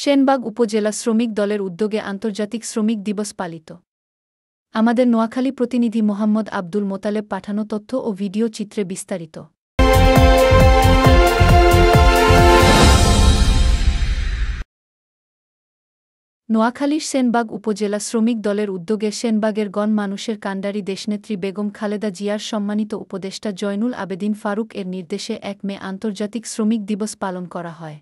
সেনবাগ উপজেলা শ্রমিক দলের উদ্যোগে আন্তর্জাতিক শ্রমিক দিবস পালিত। আমাদের নোয়াখালী প্রতিনিধি মোহাম্মদ আব্দুল মোতালেব পাঠানো তথ্য ও ভিডিও চিত্রে বিস্তারিত। নোয়াখালীর সেনবাগ উপজেলা শ্রমিক দলের উদ্যোগে সেনবাগের গণমানুষের কাণ্ডারি দেশনেত্রী বেগম খালেদা জিয়ার সম্মানিত উপদেষ্টা জয়নুল আবেদিন ফারুক এর নির্দেশে ১ মে আন্তর্জাতিক শ্রমিক দিবস পালন করা হয়।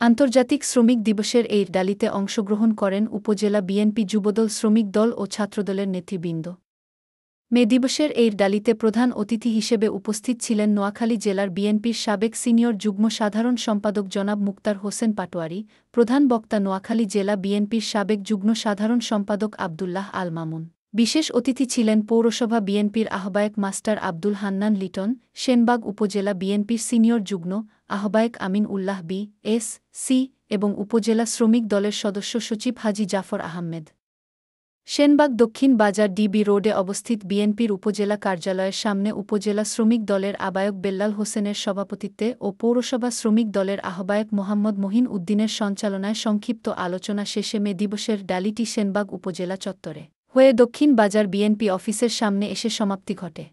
আন্তর্জাতিক শ্রমিক দিবসের এই র্যালিতে অংশগ্রহণ করেন উপজেলা বিএনপি যুবদল, শ্রমিক দল ও ছাত্রদলের নেতৃবৃন্দ। মে দিবসের এই র্যালিতে প্রধান অতিথি হিসেবে উপস্থিত ছিলেন নোয়াখালী জেলার বিএনপির সাবেক সিনিয়র যুগ্ম সাধারণ সম্পাদক জনাব মুক্তার হোসেন পাটোয়ারি, প্রধান বক্তা নোয়াখালী জেলা বিএনপির সাবেক যুগ্ম সাধারণ সম্পাদক আবদুল্লাহ আল মামুন। বিশেষ অতিথি ছিলেন পৌরসভা বিএনপির আহ্বায়ক মাস্টার আব্দুল হান্নান লিটন, সেনবাগ উপজেলা বিএনপির সিনিয়র যুগ্ম আহ্বায়ক আমিন উল্লাহ বি.এস.সি এবং উপজেলা শ্রমিক দলের সদস্য সচিব হাজী জাফর আহমেদ। সেনবাগ দক্ষিণ বাজার ডিবি রোডে অবস্থিত বিএনপির উপজেলা কার্যালয়ের সামনে উপজেলা শ্রমিক দলের আহ্বায়ক বেল্লাল হোসেনের সভাপতিত্বে ও পৌরসভা শ্রমিক দলের আহ্বায়ক মোহাম্মদ মহিন উদ্দিনের সঞ্চালনায় সংক্ষিপ্ত আলোচনা শেষে মে দিবসের র্যালিটি সেনবাগ উপজেলা চত্বরে হয়ে দক্ষিণ বাজার বিএনপি অফিসের সামনে এসে সমাপ্তি ঘটে।